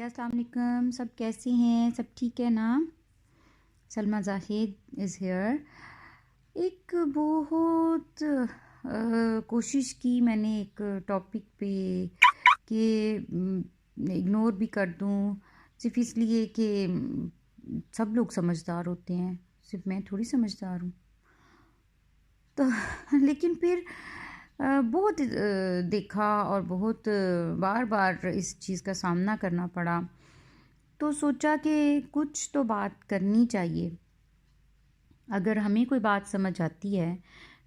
अस्सलाम वालेकुम। सब कैसे हैं? सब ठीक है ना? Salma Zahid is here. एक बहुत कोशिश की मैंने एक टॉपिक पे कि इग्नोर भी कर दूं, सिर्फ इसलिए कि सब लोग समझदार होते हैं, सिर्फ मैं थोड़ी समझदार हूँ। तो लेकिन फिर बहुत देखा और बहुत बार बार इस चीज़ का सामना करना पड़ा, तो सोचा कि कुछ तो बात करनी चाहिए। अगर हमें कोई बात समझ आती है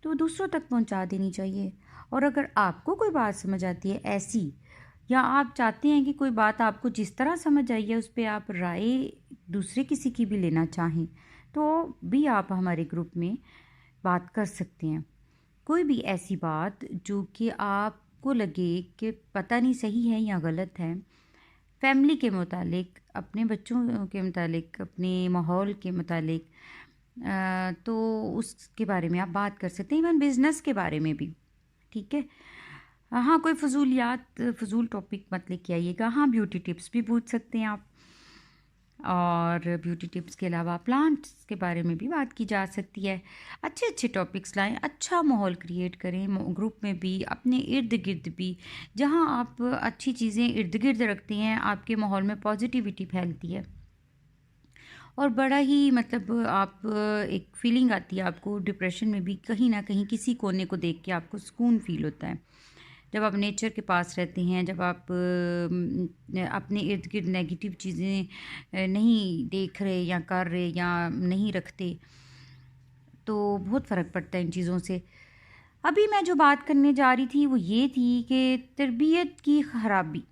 तो दूसरों तक पहुंचा देनी चाहिए, और अगर आपको कोई बात समझ आती है ऐसी, या आप चाहते हैं कि कोई बात आपको जिस तरह समझ आई है उस पर आप राय दूसरे किसी की भी लेना चाहें, तो भी आप हमारे ग्रुप में बात कर सकते हैं। कोई भी ऐसी बात जो कि आपको लगे कि पता नहीं सही है या गलत है, फैमिली के मुतालिक, अपने बच्चों के मुतालिक, अपने माहौल के मुतालिक, तो उसके बारे में आप बात कर सकते हैं। इवन बिज़नेस के बारे में भी, ठीक है। हाँ, कोई फजूल टॉपिक मत लेके आइएगा। हाँ, ब्यूटी टिप्स भी पूछ सकते हैं आप, और ब्यूटी टिप्स के अलावा प्लांट्स के बारे में भी बात की जा सकती है। अच्छे अच्छे टॉपिक्स लाएं, अच्छा माहौल क्रिएट करें ग्रुप में भी, अपने इर्द गिर्द भी। जहाँ आप अच्छी चीज़ें इर्द गिर्द रखते हैं, आपके माहौल में पॉजिटिविटी फैलती है, और बड़ा ही मतलब आप एक फीलिंग आती है आपको। डिप्रेशन में भी कहीं ना कहीं किसी कोने को देख के आपको सुकून फील होता है जब आप नेचर के पास रहते हैं, जब आप अपने इर्द गिर्द नेगेटिव चीज़ें नहीं देख रहे या कर रहे या नहीं रखते, तो बहुत फ़र्क पड़ता है इन चीज़ों से। अभी मैं जो बात करने जा रही थी वो ये थी कि तरबियत की ख़राबी,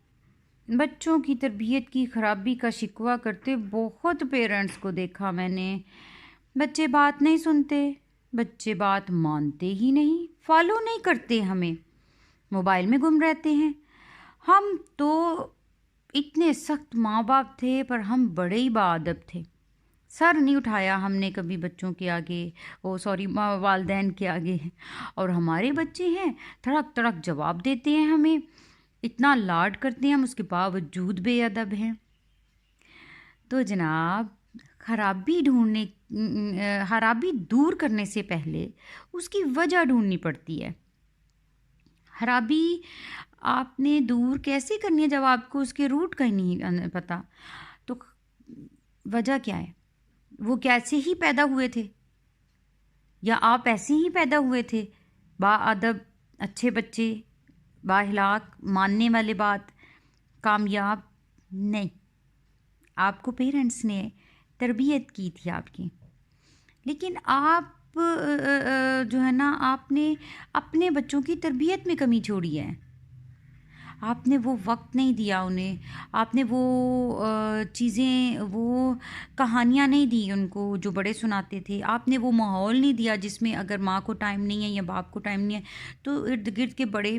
बच्चों की तरबियत की ख़राबी का शिकवा करते बहुत पेरेंट्स को देखा मैंने। बच्चे बात नहीं सुनते, बच्चे बात मानते ही नहीं, फॉलो नहीं करते, हमें मोबाइल में गुम रहते हैं। हम तो इतने सख्त माँ बाप थे, पर हम बड़े ही बाअदब थे। सर नहीं उठाया हमने कभी बच्चों के आगे, वालदैन के आगे। और हमारे बच्चे हैं, तड़क तड़क जवाब देते हैं हमें, इतना लाड करते हैं हम, उसके बावजूद बेअदब हैं। तो जनाब, खराबी दूर करने से पहले उसकी वजह ढूंढनी पड़ती है। खराबी आपने दूर कैसे करनी है जब आपको उसके रूट का ही नहीं पता? तो वजह क्या है? वो कैसे ही पैदा हुए थे, या आप ऐसे ही पैदा हुए थे? बाअदब, अच्छे बच्चे, बाहिलाक, मानने वाले बात, कामयाब? नहीं, आपको पेरेंट्स ने तरबियत की थी आपकी, लेकिन आप जो है ना, आपने अपने बच्चों की तरबियत में कमी छोड़ी है। आपने वो वक्त नहीं दिया उन्हें, आपने वो चीज़ें, वो कहानियाँ नहीं दी उनको जो बड़े सुनाते थे, आपने वो माहौल नहीं दिया जिसमें अगर माँ को टाइम नहीं है या बाप को टाइम नहीं है तो इर्द गिर्द के बड़े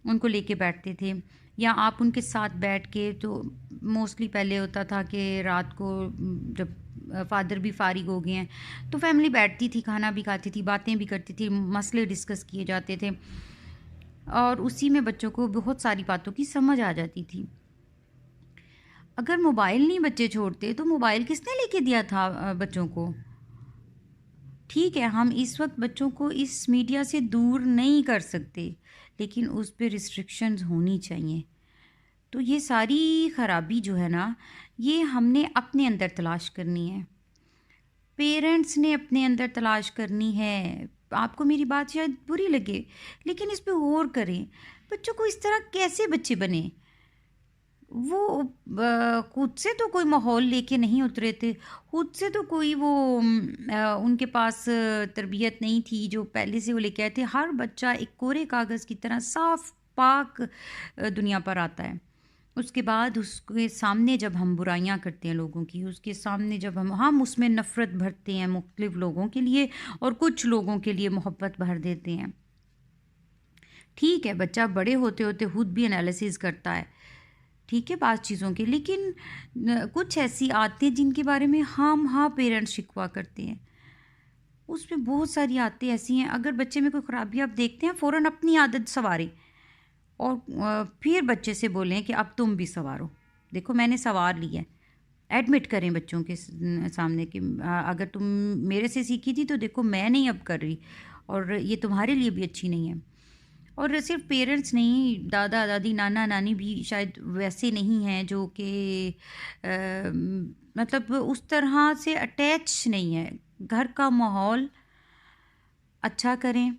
उनको लेके बैठते थे, या आप उनके साथ बैठ के। तो मोस्टली पहले होता था कि रात को जब फादर भी फारिग हो गए हैं तो फैमिली बैठती थी, खाना भी खाती थी, बातें भी करती थी, मसले डिस्कस किए जाते थे, और उसी में बच्चों को बहुत सारी बातों की समझ आ जाती थी। अगर मोबाइल नहीं बच्चे छोड़ते तो मोबाइल किसने लेके दिया था बच्चों को? ठीक है, हम इस वक्त बच्चों को इस मीडिया से दूर नहीं कर सकते, लेकिन उस पर रिस्ट्रिक्शंस होनी चाहिए। तो ये सारी ख़राबी जो है ना, ये हमने अपने अंदर तलाश करनी है, पेरेंट्स ने अपने अंदर तलाश करनी है। आपको मेरी बात शायद बुरी लगे, लेकिन इस पे गौर करें। बच्चों को इस तरह कैसे बच्चे बने? वो खुद से तो कोई माहौल लेके नहीं उतरे थे, खुद से तो कोई वो उनके पास तरबियत नहीं थी जो पहले से वो लेके आए थे। हर बच्चा एक कोरे कागज़ की तरह साफ पाक दुनिया पर आता है। उसके बाद उसके सामने जब हम बुराइयां करते हैं लोगों की, उसके सामने जब हम उसमें नफ़रत भरते हैं मुख्तलिफ लोगों के लिए, और कुछ लोगों के लिए मोहब्बत भर देते हैं। ठीक है, बच्चा बड़े होते होते खुद भी एनालिसिस करता है, ठीक है, बात चीज़ों की, लेकिन कुछ ऐसी आदतें जिनके बारे में हम हाँ पेरेंट्स शिकवा करते हैं, उसमें बहुत सारी आदतें ऐसी हैं। अगर बच्चे में कोई ख़राबी आप देखते हैं, फ़ौरन अपनी आदत संवारें, और फिर बच्चे से बोलें कि अब तुम भी संवारो। देखो मैंने सवार लिया है, एडमिट करें बच्चों के सामने कि अगर तुम मेरे से सीखी थी तो देखो मैं नहीं अब कर रही, और ये तुम्हारे लिए भी अच्छी नहीं है। और सिर्फ पेरेंट्स नहीं, दादा दादी नाना नानी भी शायद वैसे नहीं हैं जो कि मतलब उस तरह से अटैच नहीं है। घर का माहौल अच्छा करें,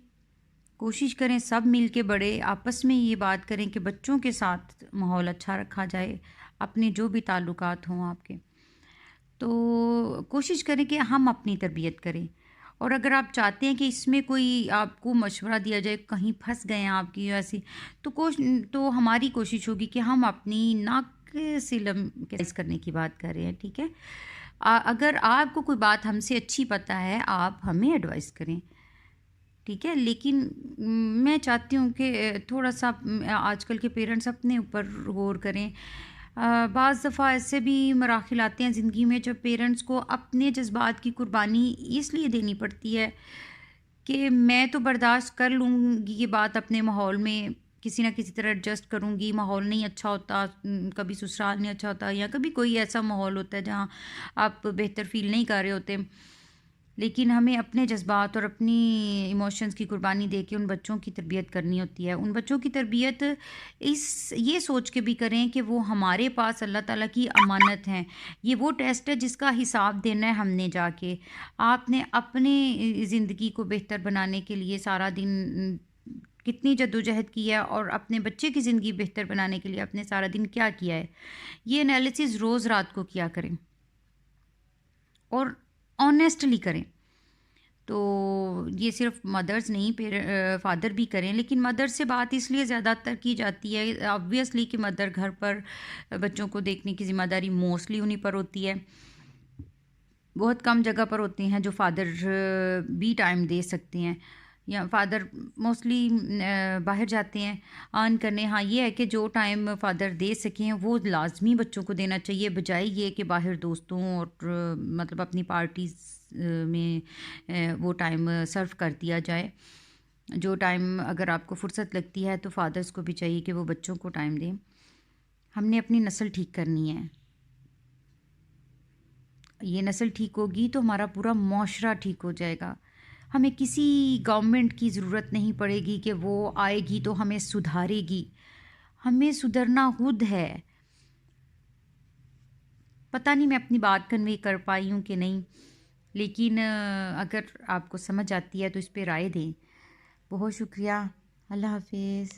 कोशिश करें सब मिल के बड़े आपस में ये बात करें कि बच्चों के साथ माहौल अच्छा रखा जाए, अपने जो भी ताल्लुकात हों आपके, तो कोशिश करें कि हम अपनी तरबियत करें। और अगर आप चाहते हैं कि इसमें कोई आपको मशवरा दिया जाए, कहीं फंस गए हैं आपकी ऐसी, तो हमारी कोशिश होगी कि हम अपनी नाक से करने की बात कर रहे हैं, ठीक है। अगर आपको कोई बात हमसे अच्छी पता है, आप हमें एडवाइस करें, ठीक है। लेकिन मैं चाहती हूँ कि थोड़ा सा आजकल के पेरेंट्स अपने ऊपर गौर करें। बाज़ दफ़ा ऐसे भी मराहिल आते हैं ज़िंदगी में जब पेरेंट्स को अपने जज्बात की कुर्बानी इसलिए देनी पड़ती है कि मैं तो बर्दाश्त कर लूँगी ये बात, अपने माहौल में किसी ना किसी तरह एडजस्ट करूँगी। माहौल नहीं अच्छा होता, कभी ससुराल नहीं अच्छा होता, या कभी कोई ऐसा माहौल होता है जहाँ आप बेहतर फील नहीं कर रहे होते, लेकिन हमें अपने जज्बात और अपनी इमोशंस की कुर्बानी दे के उन बच्चों की तरबियत करनी होती है। उन बच्चों की तरबियत ये सोच के भी करें कि वो हमारे पास अल्लाह ताला की अमानत हैं। ये वो टेस्ट है जिसका हिसाब देना है हमने जाके। आपने अपने ज़िंदगी को बेहतर बनाने के लिए सारा दिन कितनी जद्दोजहद की है, और अपने बच्चे की ज़िंदगी बेहतर बनाने के लिए आपने सारा दिन क्या किया है, ये एनालिसिस रोज़ रात को किया करें और ऑनेस्टली करें। तो ये सिर्फ मदर्स नहीं, फादर भी करें, लेकिन मदर से बात इसलिए ज़्यादातर की जाती है ऑब्वियसली कि मदर घर पर बच्चों को देखने की ज़िम्मेदारी मोस्टली उन्हीं पर होती है। बहुत कम जगह पर होती हैं जो फादर भी टाइम दे सकते हैं, या फादर मोस्टली बाहर जाते हैं अर्न करने। हाँ, ये है कि जो टाइम फादर दे सकें वो लाजमी बच्चों को देना चाहिए, बजाय ये कि बाहर दोस्तों और मतलब अपनी पार्टीज़ में वो टाइम सर्व कर दिया जाए। जो टाइम अगर आपको फुर्सत लगती है तो फादर्स को भी चाहिए कि वो बच्चों को टाइम दें। हमने अपनी नस्ल ठीक करनी है, ये नस्ल ठीक होगी तो हमारा पूरा माशरा ठीक हो जाएगा। हमें किसी गवर्नमेंट की ज़रूरत नहीं पड़ेगी कि वो आएगी तो हमें सुधारेगी, हमें सुधरना खुद है। पता नहीं मैं अपनी बात कन्वे कर पाई हूँ कि नहीं, लेकिन अगर आपको समझ आती है तो इस पे राय दें। बहुत शुक्रिया। अल्लाह हाफिज़।